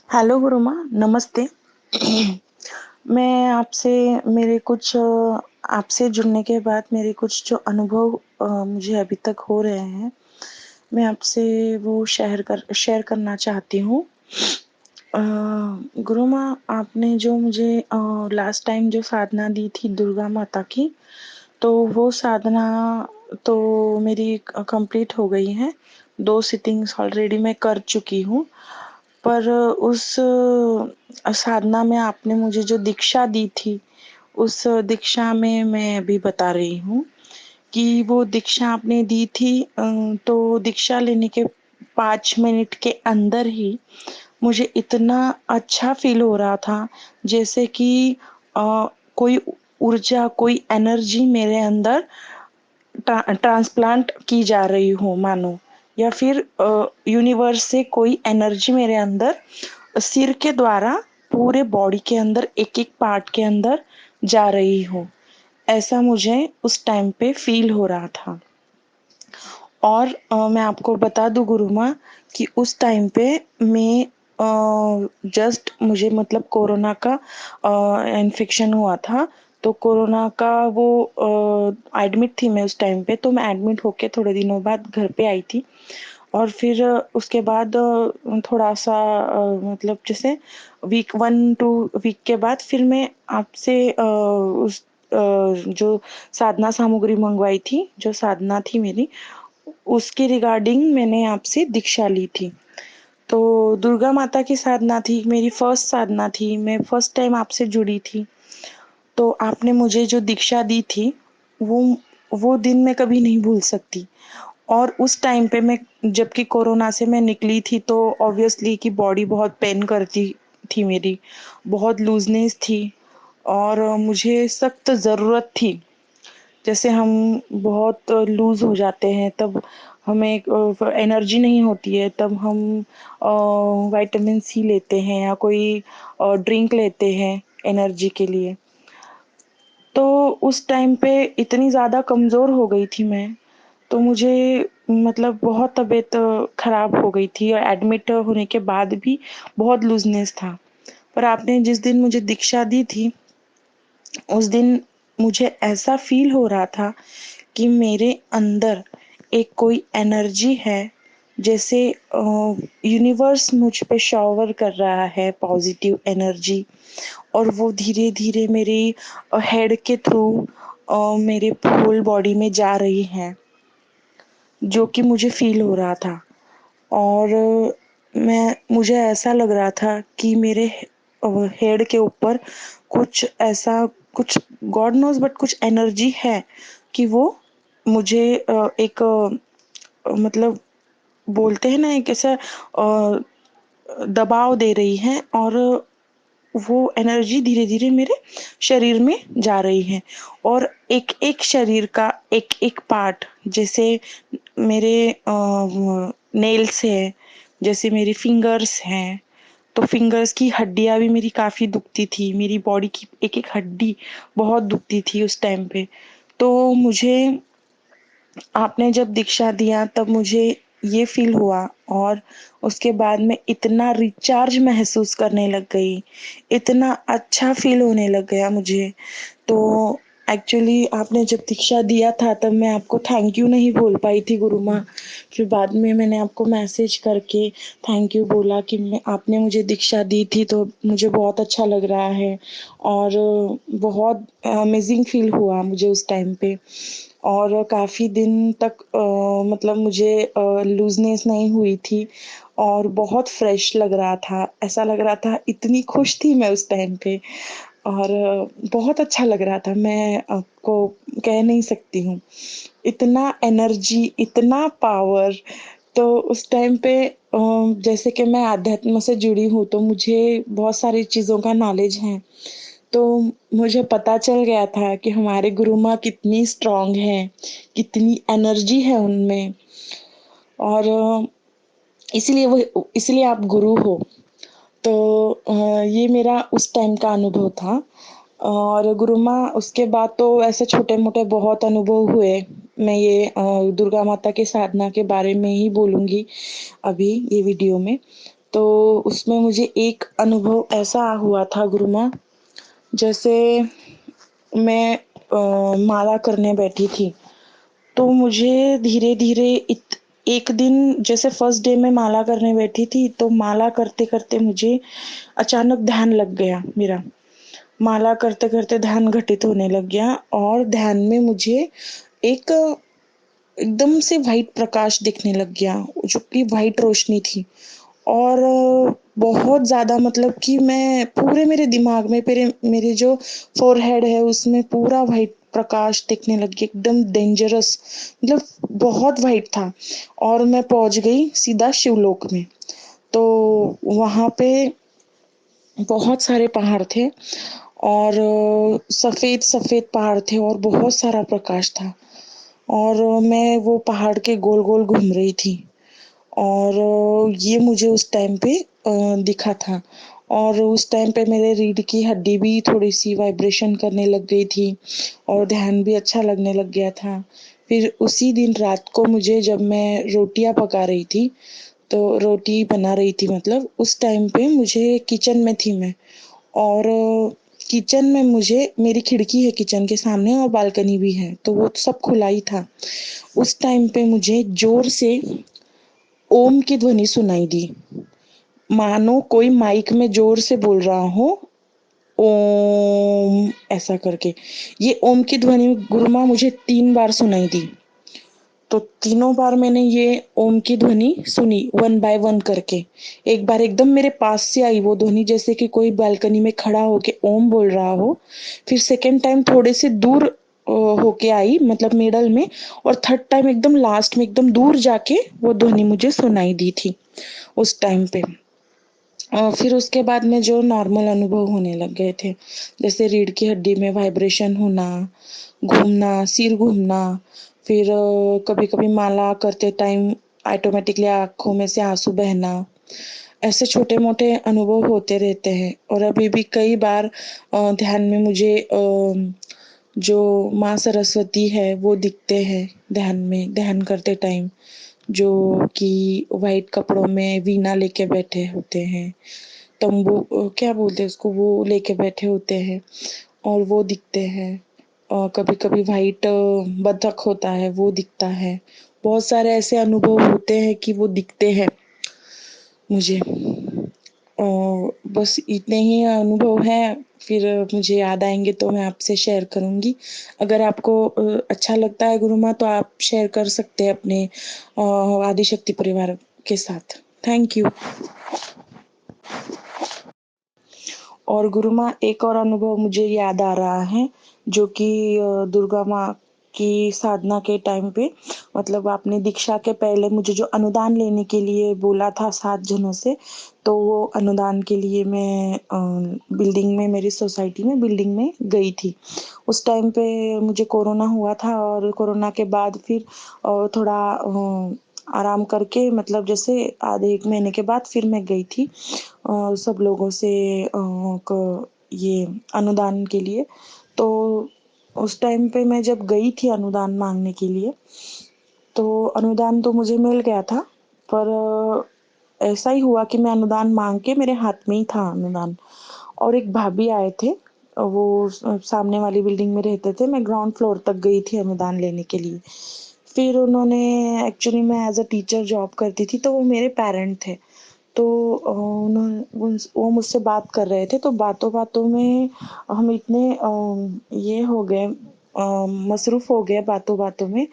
Hello गुरुमा, नमस्ते। मैं आपसे मेरे कुछ आपसे जुड़ने के बाद मेरे कुछ जो अनुभव मुझे अभी तक हो रहे हैं, मैं आपसे वो शेयर करना चाहती हूँ। अ, गुरुमा, आपने जो मुझे लास्ट टाइम जो साधना दी थी दुर्गा माता की, तो वो साधना तो मेरी कंप्लीट हो गई है। 2 सिटिंग्स ऑलरेडी मैं कर चुकी हूँ। पर उस साधना में आपने मुझे जो दीक्षा दी थी, उस दीक्षा में मैं अभी बता रही हूँ कि वो दीक्षा आपने दी थी, तो दीक्षा लेने के 5 मिनट के अंदर ही मुझे इतना अच्छा फ़ील हो रहा था, जैसे कि कोई ऊर्जा, कोई एनर्जी मेरे अंदर ट्रांसप्लांट की जा रही हो मानो, या फिर यूनिवर्स से कोई एनर्जी मेरे अंदर सिर के द्वारा पूरे बॉडी के अंदर एक-एक पार्ट के अंदर जा रही हो। ऐसा मुझे उस टाइम पे फ़ील हो रहा था। और मैं आपको बता दूँ गुरुमा कि उस टाइम पे मैं जस्ट मुझे मतलब कोरोना का इन्फेक्शन हुआ था, तो कोरोना का वो एडमिट थी मैं उस टाइम पे, तो मैं एडमिट होके थोड़े दिनों बाद घर पे आई थी। और फिर उसके बाद थोड़ा-सा मतलब जैसे वीक 1 टू वीक के बाद फिर मैं आपसे जो साधना सामग्री मँगवाई थी, जो साधना थी मेरी, उसके रिगार्डिंग मैंने आपसे दीक्षा ली थी। तो दुर्गा माता की साधना थी, मेरी फर्स्ट साधना थी, मैं फर्स्ट टाइम आपसे जुड़ी थी। तो आपने मुझे जो दीक्षा दी थी, वो वो दिन मैं कभी नहीं भूल सकती। और उस टाइम पे मैं जबकि कोरोना से मैं निकली थी, तो ऑब्वियसली कि बॉडी बहुत पेन करती थी मेरी, बहुत लूज़नेस थी और मुझे सख्त ज़रूरत थी। जैसे हम बहुत लूज़ हो जाते हैं, तब हमें एनर्जी नहीं होती है, तब हम विटामिन सी लेते हैं या कोई ड्रिंक लेते हैं एनर्जी के लिए। तो उस टाइम पे इतनी ज़्यादा कमज़ोर हो गई थी मैं, तो मुझे मतलब बहुत तबीयत खराब हो गई थी और एडमिट होने के बाद भी बहुत लूज़नेस था। पर आपने जिस दिन मुझे दीक्षा दी थी, उस दिन मुझे ऐसा फ़ील हो रहा था कि मेरे अंदर एक कोई एनर्जी है, जैसे यूनिवर्स मुझ पे शॉवर कर रहा है पॉज़िटिव एनर्जी, और वो धीरे-धीरे मेरी हेड के थ्रू मेरे होल बॉडी में जा रही है, जो कि मुझे फ़ील हो रहा था। और मुझे ऐसा लग रहा था कि मेरे हेड के ऊपर कुछ ऐसा कुछ गॉड नोज़ बट कुछ एनर्जी है कि वो मुझे एक मतलब बोलते हैं ना, एक ऐसा दबाव दे रही है, और वो एनर्जी धीरे-धीरे मेरे शरीर में जा रही है, और एक-एक शरीर का एक-एक पार्ट, जैसे मेरे नेल्स है, जैसे मेरी फिंगर्स हैं, तो फिंगर्स की हड्डियाँ भी मेरी काफ़ी दुखती थी, मेरी बॉडी की एक-एक हड्डी बहुत दुखती थी उस टाइम पे। तो मुझे आपने जब दीक्षा दिया तब मुझे ये फ़ील हुआ, और उसके बाद मैं इतना रिचार्ज महसूस करने लग गई, इतना अच्छा फ़ील होने लग गया मुझे। तो एक्चुअली आपने जब दीक्षा दिया था तब मैं आपको थैंक यू नहीं बोल पाई थी गुरुमा। फिर बाद में मैंने आपको मैसेज करके थैंक यू बोला कि मैं आपने मुझे दीक्षा दी थी, तो मुझे बहुत अच्छा लग रहा है, और बहुत अमेज़िंग फ़ील हुआ मुझे उस टाइम पे। और काफ़ी दिन तक मतलब मुझे लूज़नेस नहीं हुई थी, और बहुत फ्रेश लग रहा था। ऐसा लग रहा था, इतनी खुश थी मैं उस टाइम पे, और बहुत अच्छा लग रहा था, मैं आपको कह नहीं सकती हूँ। इतना एनर्जी, इतना पावर, तो उस टाइम पे जैसे कि मैं अध्यात्म से जुड़ी हूँ, तो मुझे बहुत सारी चीज़ों का नॉलेज है। तो मुझे पता चल गया था कि हमारे गुरु माँ कितनी स्ट्रॉन्ग हैं, कितनी एनर्जी है उनमें, और इसीलिए आप गुरु हो। तो ये मेरा उस टाइम का अनुभव था। और गुरु माँ उसके बाद तो ऐसे छोटे-मोटे बहुत अनुभव हुए। मैं ये दुर्गा माता की साधना के बारे में ही बोलूँगी अभी ये वीडियो में। तो उसमें मुझे एक अनुभव ऐसा हुआ था गुरुमा, जैसे मैं माला करने बैठी थी, तो मुझे धीरे-धीरे एक दिन जैसे फर्स्ट डे मैं माला करने बैठी थी, तो माला करते-करते मुझे अचानक ध्यान लग गया मेरा। माला करते-करते ध्यान घटित होने लग गया और ध्यान में मुझे एक एकदम से व्हाइट प्रकाश दिखने लग गया, जो कि व्हाइट रोशनी थी और बहुत ज़्यादा मतलब कि मैं पूरे मेरे दिमाग में मेरे जो फ़ोरहेड है उसमें पूरा व्हाइट प्रकाश दिखने लग गया, एकदम डेंजरस मतलब बहुत व्हाइट था और मैं पहुँच गई सीधा शिवलोक में। तो वहाँ पे बहुत सारे पहाड़ थे और सफ़ेद-सफ़ेद पहाड़ थे और बहुत सारा प्रकाश था और मैं वो पहाड़ के गोल-गोल घूम रही थी और ये मुझे उस टाइम पे दिखा था और उस टाइम पे मेरे रीढ़ की हड्डी भी थोड़ी-सी वाइब्रेशन करने लग गई थी और ध्यान भी अच्छा लगने लग गया था। फिर उसी दिन रात को मुझे जब मैं रोटियाँ पका रही थी, तो रोटी बना रही थी मतलब उस टाइम पे मुझे किचन में थी मैं और किचन में मुझे मेरी खिड़की है किचन के सामने और बालकनी भी है, तो वो सब खुला ही था। उस टाइम पे मुझे ज़ोर से ओम की ध्वनि सुनाई दी। मानो कोई माइक में ज़ोर से बोल रहा हो, ओम ऐसा करके। ये ओम की ध्वनि गुरुमा मुझे 3 बार सुनाई दी। तो तीनों बार मैंने ये ओम की ध्वनि सुनी वन बाय वन करके। एक बार एकदम मेरे पास से आई वो ध्वनि जैसे कि कोई बालकनी में खड़ा होके ओम बोल रहा हो। फिर सेकंड टाइम थोड़े से दूर होके आई मतलब मिडल में और थर्ड टाइम एकदम लास्ट में एकदम दूर जाके वो ध्वनि मुझे सुनाई दी थी उस टाइम पे। फिर उसके बाद में जो नॉर्मल अनुभव होने लग गए थे, जैसे रीढ़ की हड्डी में वाइब्रेशन होना, घूमना, सिर घूमना, फिर कभी-कभी माला करते टाइम ऑटोमेटिकली आँखों में से आँसू बहना, ऐसे छोटे-मोटे अनुभव होते रहते हैं और अभी भी कई बार ध्यान में मुझे जो माँ सरस्वती है वो दिखते हैं ध्यान में, ध्यान करते टाइम, जो कि व्हाइट कपड़ों में वीणा लेके बैठे होते हैं। तंबू क्या बोलते हैं उसको वो लेके बैठे होते हैं और वो दिखते हैं। कभी-कभी व्हाइट बतख होता है वो दिखता है। बहुत सारे ऐसे अनुभव होते हैं कि वो दिखते हैं मुझे। बस इतने ही अनुभव हैं, फिर मुझे याद आएँगे तो मैं आपसे शेयर करूँगी। अगर आपको अच्छा लगता है गुरुमा तो आप शेयर कर सकते हैं अपने आदिशक्ति परिवार के साथ। Thank you. और गुरुमा एक और अनुभव मुझे याद आ रहा है, जो कि दुर्गा माँ की साधना के टाइम पे मतलब आपने दीक्षा के पहले मुझे जो अनुदान लेने के लिए बोला था 7 जनों से, तो वो अनुदान के लिए मैं बिल्डिंग में मेरी सोसाइटी में बिल्डिंग में गई थी। उस टाइम पे मुझे कोरोना हुआ था और कोरोना के बाद फिर थोड़ा आराम करके मतलब जैसे आधे 1 महीने के बाद फिर मैं गई थी सब लोगों से क ये अनुदान के लिए। तो उस टाइम पे मैं जब गई थी अनुदान माँगने के लिए, तो अनुदान तो मुझे मिल गया था, पर ऐसा ही हुआ कि मैं अनुदान माँग के मेरे हाथ में ही था अनुदान और एक भाभी आए थे वो सामने वाली बिल्डिंग में रहते थे, मैं ग्राउंड फ्लोर तक गई थी अनुदान लेने के लिए। फिर उन्होंने एक्चुअली मैं एज़ अ टीचर जॉब करती थी, तो वो मेरे पेरेंट थे। तो वो मुझसे बात कर रहे थे, तो बातों-बातों में हम इतने ये हो गए मसरूफ़ हो गए बातों-बातों में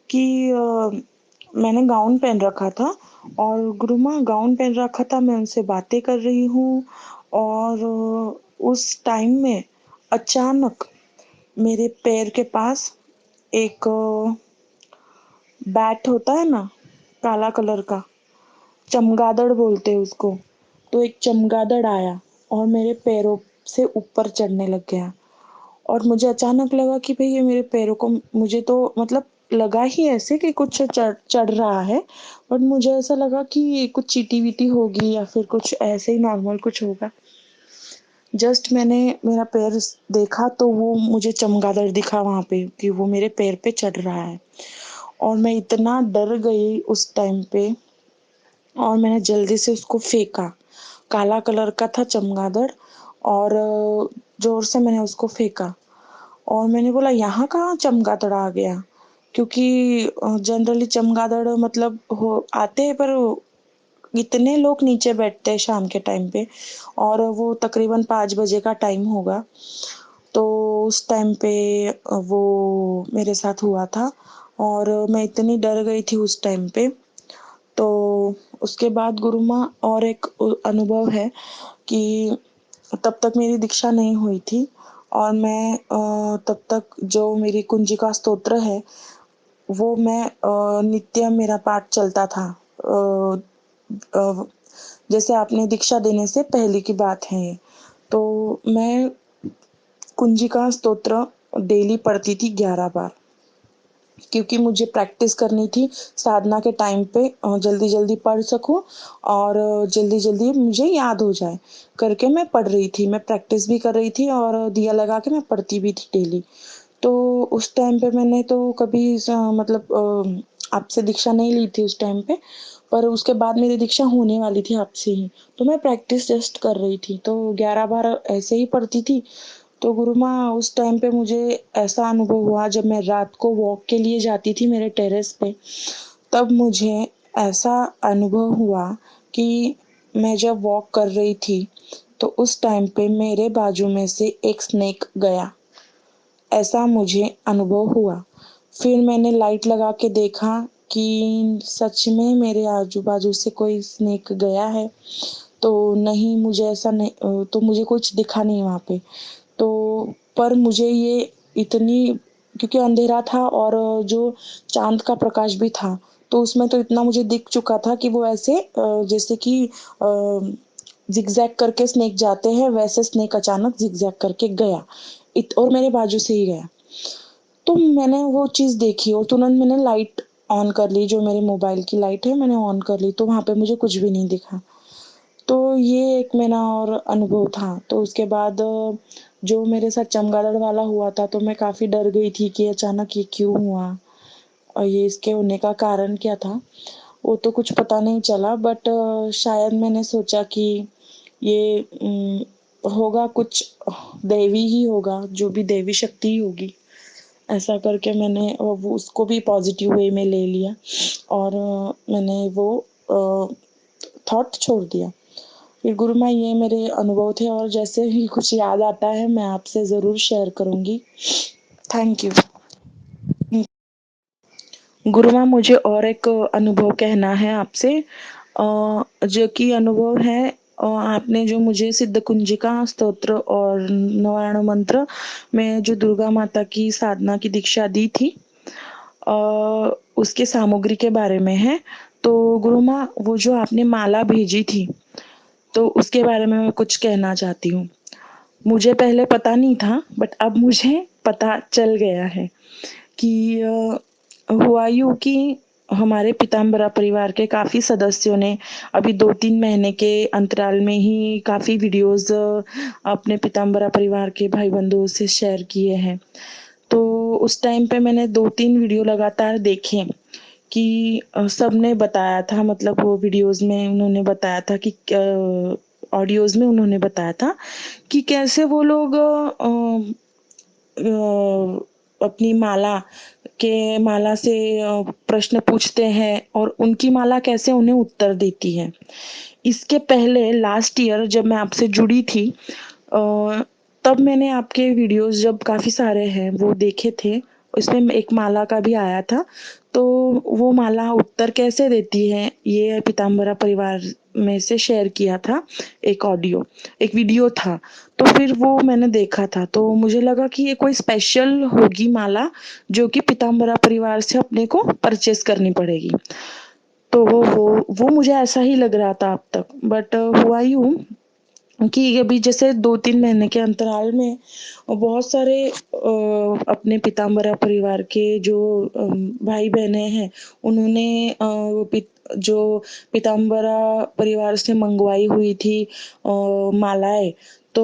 कि मैंने गाउन पहन रखा था और गुरुमा गाउन पहन रखा था, मैं उनसे बातें कर रही हूँ और उस टाइम में अचानक मेरे पैर के पास एक बैट होता है ना, काला कलर का, चमगादड़ बोलते हैं उसको। तो एक चमगादड़ आया और मेरे पैरों से ऊपर चढ़ने लग गया और मुझे अचानक लगा कि भई ये मेरे पैरों को मुझे तो मतलब लगा ही ऐसे कि कुछ चढ़ चढ़ रहा है, बट मुझे ऐसा लगा कि कुछ चींटी-वीटी होगी या फिर कुछ ऐसे ही नॉर्मल कुछ होगा। जस्ट मैंने मेरा पैर देखा तो वो मुझे चमगादड़ दिखा वहाँ पे कि वो मेरे पैर पे चढ़ रहा है और मैं इतना डर गई उस टाइम पे और मैंने जल्दी से उसको फेंका। काला कलर का था चमगादड़ और ज़ोर से मैंने उसको फेंका और मैंने बोला यहाँ कहाँ चमगादड़ आ गया? क्योंकि जनरली चमगादड़ मतलब हो आते हैं पर इतने लोग नीचे बैठते हैं शाम के टाइम पे और वो तकरीबन 5 बजे का टाइम होगा। तो उस टाइम पे वो मेरे साथ हुआ था और मैं इतनी डर गई थी उस टाइम पे। तो उसके बाद गुरुमा और एक अनुभव है कि तब तक मेरी दीक्षा नहीं हुई थी और मैं तब तक जो मेरी कुंजिका स्तोत्र है वो मैं नित्य मेरा पाठ चलता था। अ, जैसे आपने दीक्षा देने से पहले की बात है ये। तो मैं कुंजिका स्तोत्र डेली पढ़ती थी 11 बार। क्योंकि मुझे प्रैक्टिस करनी थी साधना के टाइम पे जल्दी-जल्दी पढ़ सकूँ और जल्दी-जल्दी मुझे याद हो जाए, करके मैं पढ़ रही थी। मैं प्रैक्टिस भी कर रही थी और दिया लगा के मैं पढ़ती भी थी डेली। तो उस टाइम पे मैंने तो कभी मतलब आपसे दीक्षा नहीं ली थी उस टाइम पे, पर उसके बाद मेरी दीक्षा होने वाली थी आपसे ही। तो मैं प्रैक्टिस जस्ट कर रही थी, तो 11 बार ऐसे ही पढ़ती थी। तो गुरुमा उस टाइम पे मुझे ऐसा अनुभव हुआ जब मैं रात को वॉक के लिए जाती थी मेरे टेरेस पे, तब मुझे ऐसा अनुभव हुआ कि मैं जब वॉक कर रही थी, तो उस टाइम पे मेरे बाजू में से एक स्नेक गया। ऐसा मुझे अनुभव हुआ। फिर मैंने लाइट लगा के देखा कि सच में मेरे आजू-बाजू से कोई स्नेक गया है, तो नहीं मुझे ऐसा नहीं तो मुझे कुछ दिखा नहीं वहाँ पे। तो पर मुझे ये इतनी क्योंकि अंधेरा था और जो चाँद का प्रकाश भी था, तो उसमें तो इतना मुझे दिख चुका था कि वो ऐसे जैसे कि ज़िगज़ैग करके स्नेक जाते हैं, वैसे स्नेक अचानक ज़िगज़ैग करके गया। इत और मेरे बाजू से ही गया। तो मैंने वो चीज़ देखी और तुरंत मैंने लाइट ऑन कर ली, जो मेरे मोबाइल की लाइट है मैंने ऑन कर ली, तो वहाँ पे मुझे कुछ भी नहीं दिखा। तो ये एक मेरा और अनुभव था। तो उसके बाद जो मेरे साथ चमगादड़ वाला हुआ था, तो मैं काफ़ी डर गई थी कि अचानक ये क्यों हुआ? और ये इसके होने का कारण क्या था? वो तो कुछ पता नहीं चला बट शायद मैंने सोचा कि ये होगा कुछ दैवी ही होगा, जो भी दैवी शक्ति ही होगी। ऐसा करके मैंने वो उसको भी पॉज़िटिव वे में ले लिया और मैंने वो थॉट छोड़ दिया। फिर गुरुमा ये मेरे अनुभव थे और जैसे ही कुछ याद आता है मैं आपसे ज़रूर शेयर करूँगी। Thank you. गुरुमा मुझे और एक अनुभव कहना है आपसे जो कि अनुभव है आपने जो मुझे सिद्ध कुंजिका स्तोत्र और नारायण मंत्र में जो दुर्गा माता की साधना की दीक्षा दी थी अ, उसके सामग्री के बारे में है। तो गुरुमा वो जो आपने माला भेजी थी, तो उसके बारे में मैं कुछ कहना चाहती हूँ। मुझे पहले पता नहीं था बट अब मुझे पता चल गया है कि हुआ यूँ कि हमारे पीताम्बरा परिवार के काफ़ी सदस्यों ने अभी 2-3 महीने के अंतराल में ही काफ़ी वीडियोज़ अपने पीताम्बरा परिवार के भाई-बंधुओं से शेयर किए हैं। तो उस टाइम पे मैंने 2-3 वीडियो लगातार देखे कि सबने बताया था मतलब वो वीडियोज़ में उन्होंने बताया था कि ऑडियोज़ में उन्होंने बताया था कि कैसे वो लोग अपनी माला से प्रश्न पूछते हैं और उनकी माला कैसे उन्हें उत्तर देती है। इसके पहले लास्ट ईयर जब मैं आपसे जुड़ी थी तब मैंने आपके वीडियोज़ जब काफ़ी सारे हैं वो देखे थे। उसमें एक माला का भी आया था। तो वो माला उत्तर कैसे देती है ये पीताम्बरा परिवार में से शेयर किया था एक वीडियो था। तो फिर वो मैंने देखा था तो मुझे लगा कि ये कोई स्पेशल होगी माला जो कि पीताम्बरा परिवार से अपने को परचेज़ करनी पड़ेगी। तो वो मुझे ऐसा ही लग रहा था अब तक बट हुआ यूँ कि अभी जैसे 2-3 महीने के अंतराल में बहुत सारे अपने पीताम्बरा परिवार के जो भाई-बहनें हैं, उन्होंने जो पीताम्बरा परिवार से मंगवाई हुई थी मालाएँ, तो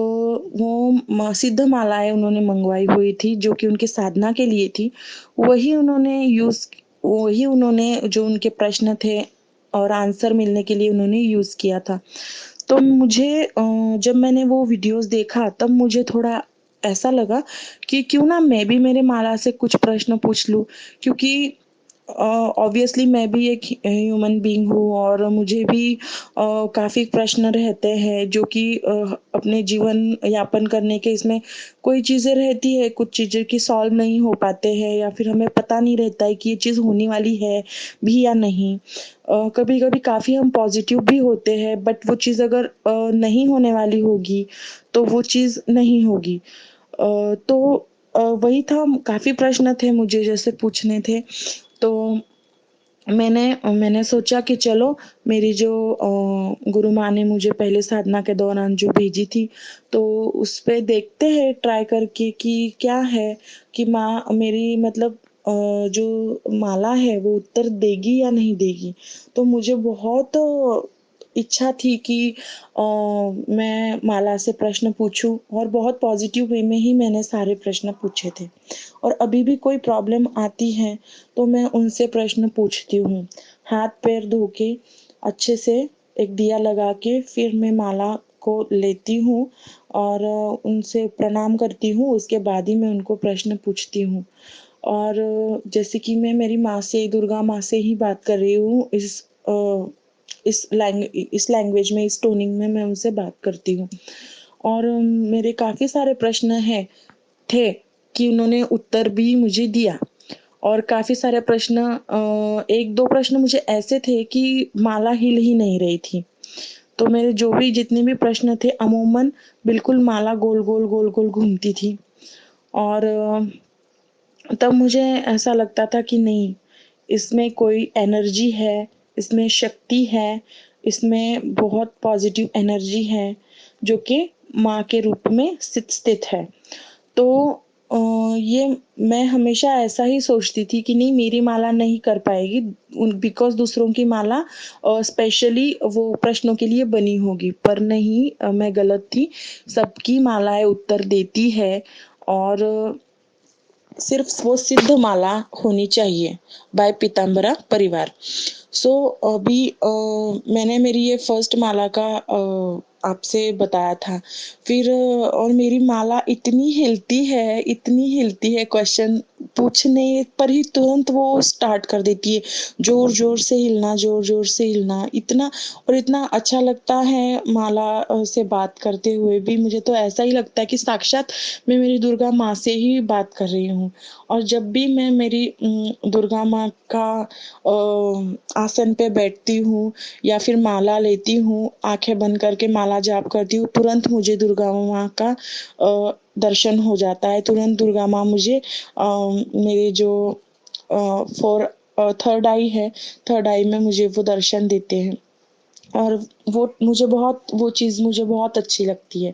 वो सिद्ध मालाएँ उन्होंने मंगवाई हुई थी, जो कि उनकी साधना के लिए थी। वही उन्होंने जो उनके प्रश्न थे और आंसर मिलने के लिए उन्होंने यूज़ किया था। तो मुझे जब मैंने वो वीडियोज़ देखा तब मुझे थोड़ा ऐसा लगा कि क्यों ना मैं भी मेरे माला से कुछ प्रश्न पूछ लूँ, क्योंकि ऑब्वियसली मैं भी एक ह्यूमन बीइंग हूँ और मुझे भी काफ़ी प्रश्न रहते हैं जो कि अपने जीवन यापन करने के इसमें कोई चीज़ें रहती है, कुछ चीज़ें कि सॉल्व नहीं हो पाते हैं या फिर हमें पता नहीं रहता है कि ये चीज़ होने वाली है भी या नहीं। कभी-कभी काफ़ी हम पॉज़िटिव भी होते हैं बट वो चीज़ अगर नहीं होने वाली होगी, तो वो चीज़ नहीं होगी। तो वही था, काफ़ी प्रश्न थे मुझे जैसे पूछने थे, तो मैंने सोचा कि चलो मेरी जो गुरु माँ ने मुझे पहले साधना के दौरान जो भेजी थी, तो उस पे देखते हैं ट्राई करके कि क्या है कि माँ मेरी मतलब जो माला है वो उत्तर देगी या नहीं देगी। तो मुझे बहुत इच्छा थी कि मैं माला से प्रश्न पूछूँ और बहुत पॉज़िटिव वे में ही मैंने सारे प्रश्न पूछे थे। और अभी भी कोई प्रॉब्लम आती है, तो मैं उनसे प्रश्न पूछती हूँ। हाथ-पैर धो के अच्छे से एक दिया लगा के फिर मैं माला को लेती हूँ और उनसे प्रणाम करती हूँ, उसके बाद ही मैं उनको प्रश्न पूछती हूँ। और जैसे कि मैं मेरी माँ से, दुर्गा माँ से ही बात कर रही हूँ, इस लैंग्वेज में, इस टोनिंग में मैं उनसे बात करती हूँ। और मेरे काफ़ी सारे प्रश्न थे कि उन्होंने उत्तर भी मुझे दिया। और काफ़ी सारे प्रश्न 1-2 प्रश्न मुझे ऐसे थे कि माला हिल ही नहीं रही थी। तो मेरे जो भी जितने भी प्रश्न थे अमूमन बिल्कुल माला गोल-गोल, गोल-गोल घूमती थी। और तब मुझे ऐसा लगता था कि नहीं, इसमें कोई एनर्जी है, इसमें शक्ति है, इसमें बहुत पॉज़िटिव एनर्जी है, जो कि माँ के रूप में स्थित है। तो अ, ये मैं हमेशा ऐसा ही सोचती थी कि नहीं, मेरी माला नहीं कर पाएगी बिकॉज़ दूसरों की माला स्पेशली वो प्रश्नों के लिए बनी होगी, पर नहीं, मैं गलत थी। सबकी मालाएँ उत्तर देती है और सिर्फ़ वो सिद्ध माला होनी चाहिए बाय पीताम्बरा परिवार। सो अभी मैंने मेरी ये फर्स्ट माला का आपसे बताया था। फिर और मेरी माला इतनी हिलती है, क्वेश्चन पूछने पर ही तुरंत वो स्टार्ट कर देती है। ज़ोर-ज़ोर से हिलना, ज़ोर-ज़ोर से हिलना, इतना और इतना अच्छा लगता है माला से बात करते हुए भी। मुझे तो ऐसा ही लगता है कि साक्षात मैं मेरी दुर्गा माँ से ही बात कर रही हूँ। और जब भी मैं मेरी दुर्गा माँ का आसन पे बैठती हूँ या फिर माला लेती हूँ, आँखें बंद करके माला जाप करती हूँ, तुरंत मुझे दुर्गा माँ का दर्शन हो जाता है। तुरंत दुर्गा माँ मुझे मेरे जो थर्ड आई है, थर्ड आई में मुझे वो दर्शन देते हैं। और वो चीज़ मुझे बहुत अच्छी लगती है।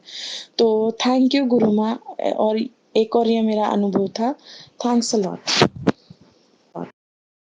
तो थैंक यू गुरु माँ। और एक और ये मेरा अनुभव था। Thanks a lot.